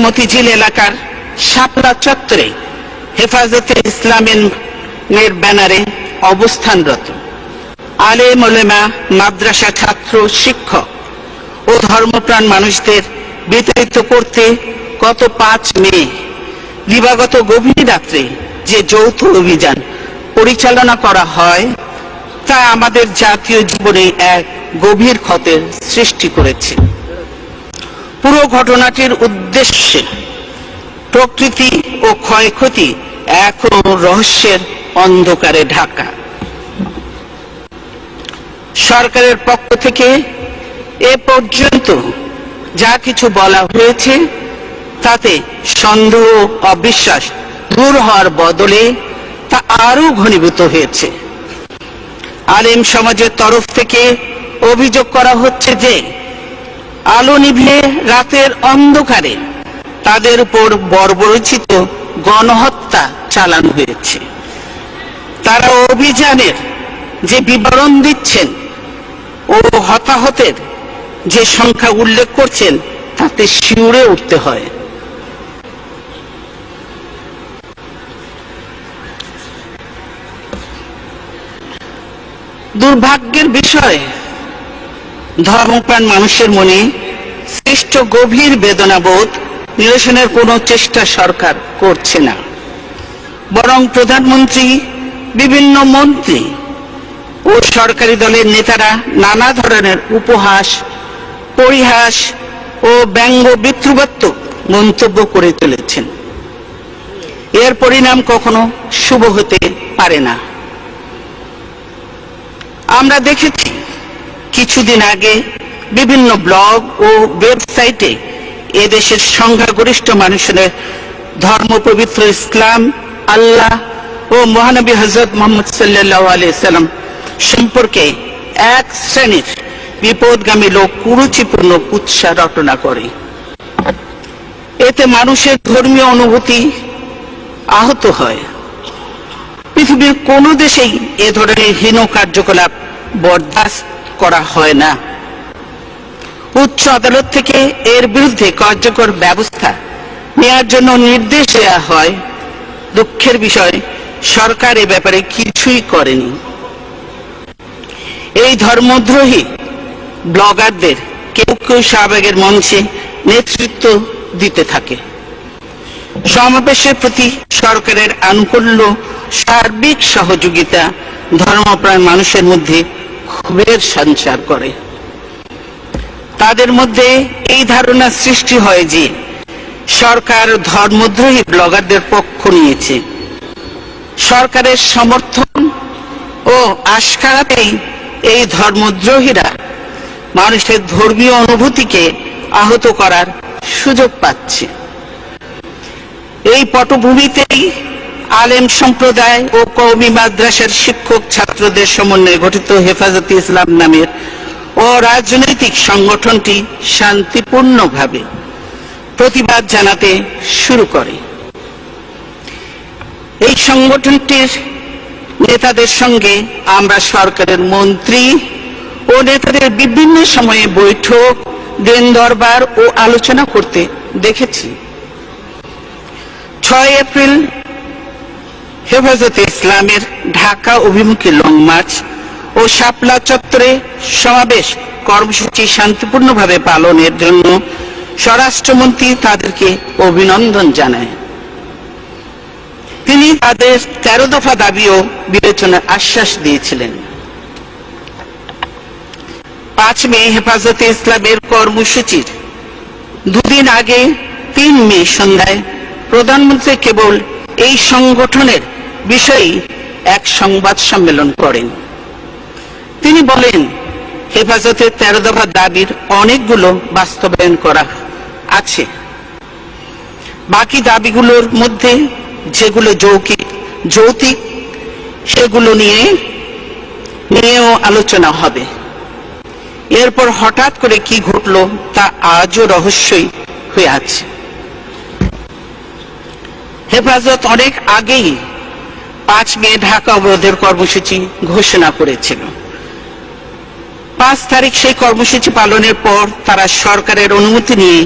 মতিঝিল এলাকার শাপলা চত্বরে হেফাজতে ইসলামের ব্যানারে অবস্থানরত আলেম ওলেমা, মাদ্রাসা ছাত্র, শিক্ষক ও ধর্মপ্রাণ মানুষদের বিতাড়িত করতে গত 5 মে দিবাগত গভীর রাত্রে যে যৌথ অভিযান পরিচালনা করা হয় তা আমাদের জাতীয় জীবনে এক গভীর ক্ষতের সৃষ্টি করেছে। পুরো ঘটনাটির উদ্দেশ্যে প্রকৃতি ও ক্ষয়ক্ষতি এখনো রহস্যের অন্ধকারে ঢাকা। সরকারের পক্ষ থেকে এ পর্যন্ত যা কিছু বলা হয়েছে তাতে সন্দেহ ও অবিশ্বাস দূর হওয়ার বদলে তা আরো ঘনীভূত হয়েছে। আলেম সমাজের তরফ থেকে অভিযোগ করা হচ্ছে যে আলো নিভিয়ে রাতের অন্ধকারে তাদের উপর বর্বরোচিত গণহত্যা চালানো হয়েছে। তারা অভিযানের যে বিবরণ দিচ্ছেন ও হতাহতের যে সংখ্যা উল্লেখ করছেন তাতে শিউরে উঠতে হয়। দুর্ভাগ্যের বিষয়, ধর্মপ্রাণ মানুষের মনে সৃষ্ট গভীর বেদনাবোধ নিরসনের কোনো চেষ্টা সরকার করছে না, বরং প্রধানমন্ত্রী, বিভিন্ন মন্ত্রী ও সরকারি দলের নেতারা নানা ধরনের উপহাস, পরিহাস ও ব্যঙ্গ বিদ্রুপাত্মক মন্তব্য করে চলেছেন। এর পরিণাম কখনো শুভ হতে পারে না। আমরা দেখেছি কিছুদিন আগে বিভিন্ন ব্লগ ও ওয়েবসাইটে এদেশের সংখ্যাগরিষ্ঠ মানুষের ধর্মপবিত্র ইসলাম, আল্লাহ ও মহানবী হযরত মুহাম্মদ সাল্লাল্লাহু আলাইহি সাল্লাম সম্পর্কে এক শ্রেণীর বিপদগামী লোক কুরুচিপূর্ণ কুৎসা রটনা করে। এতে মানুষের ধর্মীয় অনুভূতি আহত হয়। পৃথিবীর কোন দেশেই এ ধরনের হীন কার্যকলাপ বরদাস্ত করা হয় না। উচ্চ আদালত থেকে এর বিরুদ্ধে কার্যকর ব্যবস্থা নেওয়ার জন্য নির্দেশ দেওয়া হয়। দুঃখের বিষয়, সরকার এ ব্যাপারে কিছুই করেনি। এই ধর্মদ্রোহী ব্লগারদের কেউ কেউ শাহবাগের মঞ্চে নেতৃত্ব দিতে থাকে। সমাবেশের প্রতি সরকারের আনুকূল্য, সার্বিক সহযোগিতা ধর্মপ্রাণ মানুষের মধ্যে ক্ষোভের সঞ্চার করে। তাদের মধ্যে এই ধারণা সৃষ্টি হয় যে সরকার ধর্মদ্রোহী ব্লগারদের পক্ষ নিয়েছে। সরকারের সমর্থন ও আশকারাতেই এই ধর্মদ্রোহীরা মানুষের ধর্মীয় অনুভূতিকে আহত করার সুযোগ পাচ্ছে। এই পটভূমিতেই আলেম সম্প্রদায় ও কওমি মাদ্রাসার শিক্ষক ছাত্রদের সমন্বয়ে গঠিত হেফাজতে ইসলাম নামের অরাজনৈতিক সংগঠনটি শান্তিপূর্ণভাবে প্রতিবাদ জানাতে শুরু করে। এই সংগঠনটির নেতাদের সঙ্গে আমরা সরকারের মন্ত্রী ও নেতাদের বিভিন্ন সময়ে বৈঠক, দিন দরবার ও আলোচনা করতে দেখেছি। 6 এপ্রিল হেফাজতে ইসলামের ঢাকা অভিমুখী লং মার্চ ও শাপলা চত্বরে সমাবেশ কর্মসূচি শান্তিপূর্ণভাবে পালনের জন্য স্বরাষ্ট্রমন্ত্রী তাদেরকে অভিনন্দন জানায়। তিনি তাদের 13 দফা দাবিও বিবেচনার আশ্বাস দিয়েছিলেন। 5 মে হেফাজতে ইসলামের কর্মসূচির দুদিন আগে 3 মে সন্ধ্যায় প্রধানমন্ত্রী কেবল এই সংগঠনের বিষয়ে এক সংবাদ সম্মেলন করেন। তিনি বলেন, হেফাজতের 13 দফা দাবির অনেকগুলো বাস্তবায়ন করা আছে। বাকি দাবিগুলোর মধ্যে যেগুলো যৌক্তিক সেগুলো নিয়েও আলোচনা হবে। এরপর হঠাৎ করে কি ঘটলো তা আজও রহস্যই হয়ে আছে। হেফাজত অনেক আগেই 5 মে ঢাকা অবরোধের কর্মসূচি ঘোষণা করেছিল। 5 তারিখ সেই কর্মসূচি পালনের পর তারা সরকারের অনুমতি নিয়ে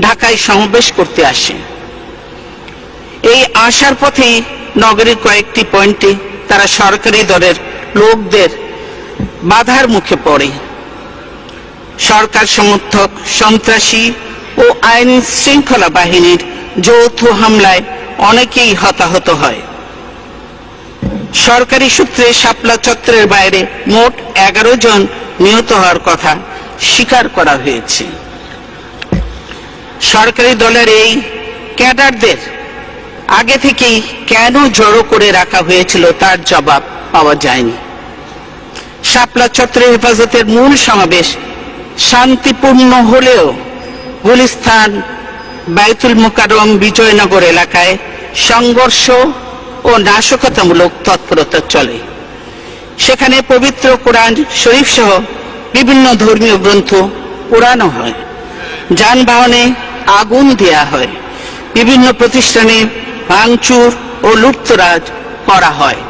ঢাকায় সমাবেশ করতে আসে। এই আসার পথেই নগরীর কয়েকটি পয়েন্টে তারা সরকারি দলের লোকদের বাধার মুখে পড়ে। সরকার সমর্থক সন্ত্রাসী ও আইন শৃঙ্খলা বাহিনীর যৌথ হামলায় অনেকেই হতাহত হয়। সরকারি সূত্রে শাপলা চত্বরের বাইরে মোট 11 জন নিহত হওয়ার কথা স্বীকার করা হয়েছে। সরকারি দলের এই ক্যাডারদের আগে থেকেই কেন জড়ো করে রাখা হয়েছিল তার জবাব পাওয়া যায়নি। শাপলা চত্বরে হেফাজতের মূল সমাবেশ শান্তিপূর্ণ হলেও গুলিস্তান, বায়তুল মোকাররম, বিজয়নগর এলাকায় সংঘর্ষ ও নাশকতামূলক তৎপরতা চলে। সেখানে পবিত্র কোরআন শরীফ সহ বিভিন্ন ধর্মীয় গ্রন্থ পোড়ানো হয়, যানবাহনে আগুন দেয়া হয়, বিভিন্ন প্রতিষ্ঠানে ভাঙচুর ও লুটতরাজ করা হয়।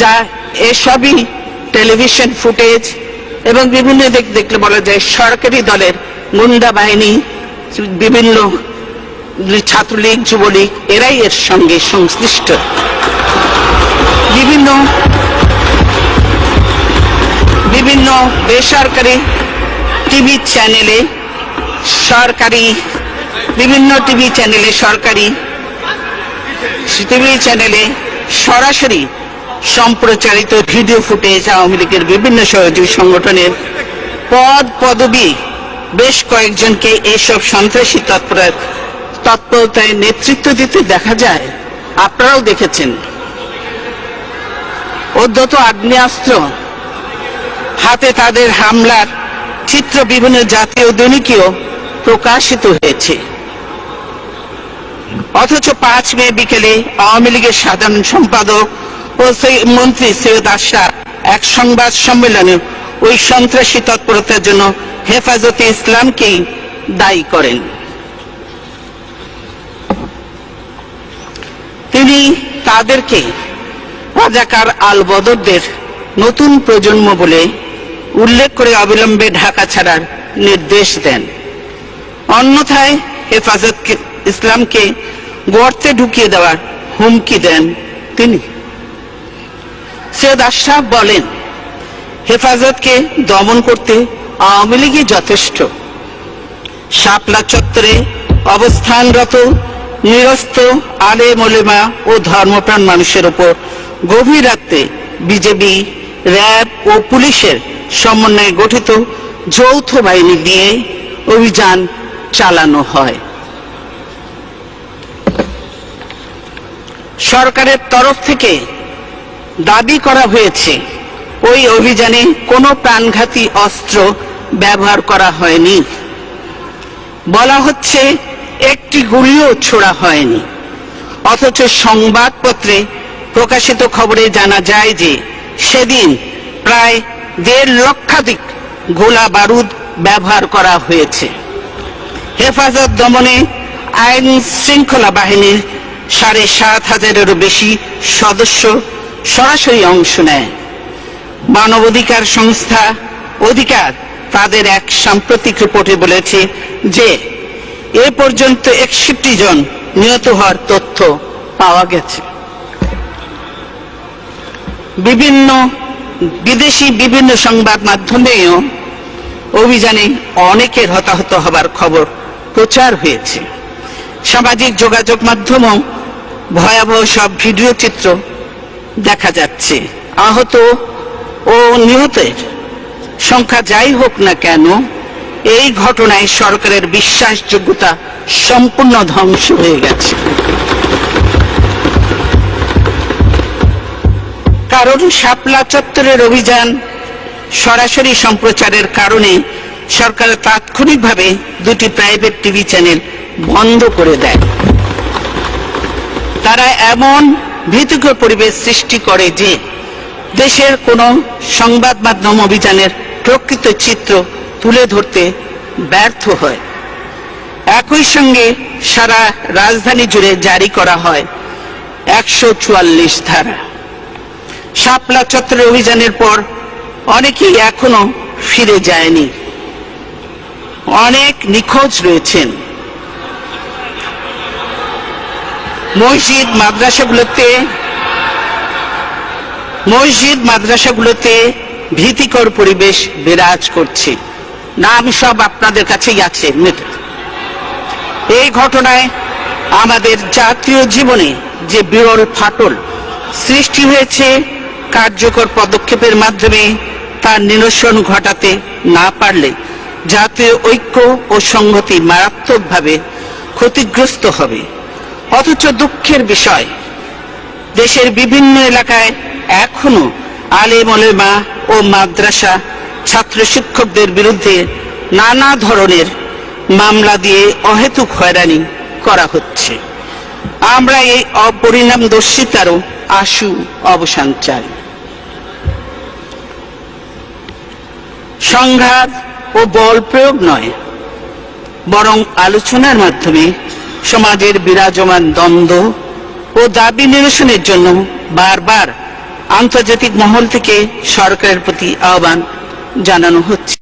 যা এসবই টেলিভিশন ফুটেজ এবং বিভিন্ন দিক দেখলে বলা যায় সরকারি দলের গুন্ডা বাহিনী, বিভিন্ন ছাত্রলীগ, যুবলীগ এরাই এর সঙ্গে সংশ্লিষ্ট। বিভিন্ন বেসরকারি টিভি চ্যানেলে, সরকারি বিভিন্ন টিভি চ্যানেলে সরাসরি সম্প্রচারিত ভিডিও ফুটেজ আওয়ামী লীগের বিভিন্ন সহযোগী সংগঠনের পদবি বেশ কয়েকজনকে এইসব সন্ত্রাসী তৎপরতায় নেতৃত্ব দিতে দেখা যায়। আপনারাও দেখেছেন। উদ্ধত আগ্নেয়াস্ত্র হাতে তাদের হামলার চিত্র বিভিন্ন জাতীয় দৈনিকেও প্রকাশিত হয়েছে। অথচ 5 মে বিকেলে আওয়ামী লীগের সাধারণ সম্পাদক ও মন্ত্রী সৈয়দ আশরাফ এক সংবাদ সম্মেলনে ওই সন্ত্রাসী তৎপরতার জন্য হেফাজতে ইসলামকেই দায়ী করেন। তিনি তাদেরকে রাজাকার আল বদরদের নতুন প্রজন্ম বলে উল্লেখ করে অবিলম্বে ঢাকা ছাড়ার নির্দেশ দেন। অন্যথায় হেফাজত ইসলামকে গর্তে ঢুকিয়ে দেওয়ার হুমকি দেন তিনি। সৈয়দ আশরাফ বলেন, হেফাজতকে দমন করতে আওয়ামী লীগই যথেষ্ট। শাপলা চত্বরে অবস্থানরত নিরস্ত আলেম ওলেমা ও ধর্মপ্রাণ মানুষের উপর গভীর রাতে বিজেপি, র্যাব ও পুলিশের সমন্বয়ে গঠিত যৌথ বাহিনী দিয়ে অভিযান চালানো হয়। সরকারের তরফ থেকে দাবি করা হয়েছে ওই অভিযানে কোনো প্রাণঘাতী অস্ত্র ব্যবহার করা হয়নি। বলা হচ্ছে একটি গুলিও ছোড়া হয়নি। অথচ সংবাদপত্রে প্রকাশিত খবরে জানা যায় যে সেদিন প্রায় 1.5 লক্ষাধিক গোলা বারুদ ব্যবহার করা হয়েছে। হেফাজত দমনে আইন শৃঙ্খলা বাহিনীর 7,500-এরও বেশি সদস্য সরাসরি অংশ নেয়। মানবাধিকার সংস্থা অধিকার তাদের এক সাম্প্রতিক রিপোর্টে বলেছে যে এ পর্যন্ত 61 জন নিহত হওয়ার তথ্য পাওয়া গেছে। বিদেশি বিভিন্ন সংবাদ মাধ্যমেও অভিযানে অনেকের হতাহত হবার খবর প্রচার হয়েছে। সামাজিক যোগাযোগ মাধ্যমেও ভয়াবহ সব ভিডিও চিত্র দেখা যাচ্ছে। আহত ও নিহতের সংখ্যা যাই হোক না কেন, এই ঘটনায় সরকারের বিশ্বাসযোগ্যতা সম্পূর্ণ ধ্বংস হয়ে গেছে। কারণ শাপলা চত্বরের অভিযান সরাসরি সম্প্রচারের কারণে সরকার তাৎক্ষণিকভাবে 2টি প্রাইভেট টিভি চ্যানেল বন্ধ করে দেয়। তারা এমন ভীতিকর পরিবেশ সৃষ্টি করে যে দেশের কোনো সংবাদ মাধ্যম অভিযানের প্রকৃত চিত্র তুলে ধরতে ব্যর্থ হয়। একই সঙ্গে সারা রাজধানী জুড়ে জারি করা হয় 144 ধারা। শাপলা চত্বরে অভিযানের পর অনেকেই এখনো ফিরে যায়নি, অনেক নিখোঁজ রয়েছেন। মসজিদ মাদ্রাসাগুলোতে ভীতিকর পরিবেশ বিরাজ করছে। নাম সব আপনাদের কাছেই আছে। এই ঘটনায় আমাদের জাতীয় জীবনে যে বিরল ফাটল সৃষ্টি হয়েছে, কার্যকর পদক্ষেপের মাধ্যমে তার নিরসন ঘটাতে না পারলে জাতীয় ঐক্য ও সংহতি মারাত্মকভাবে ক্ষতিগ্রস্ত হবে। অথচ দুঃখের বিষয়, দেশের বিভিন্ন এলাকায় এখনো আলেম ওলেমা ও মাদ্রাসা ছাত্র শিক্ষকদের বিরুদ্ধে নানা ধরনের মামলা দিয়ে অহেতুক হয়রানি করা হচ্ছে। আমরা এই অপরিণামদর্শিতারও আশু অবসান চাই। সংঘাত ও বল প্রয়োগ নয়, বরং আলোচনার মাধ্যমে সমাজের বিরাজমান দ্বন্দ্ব ও দাবি নিরসনের জন্য বারবার আন্তর্জাতিক মহল থেকে সরকারের প্রতি আহ্বান জানানো হচ্ছে।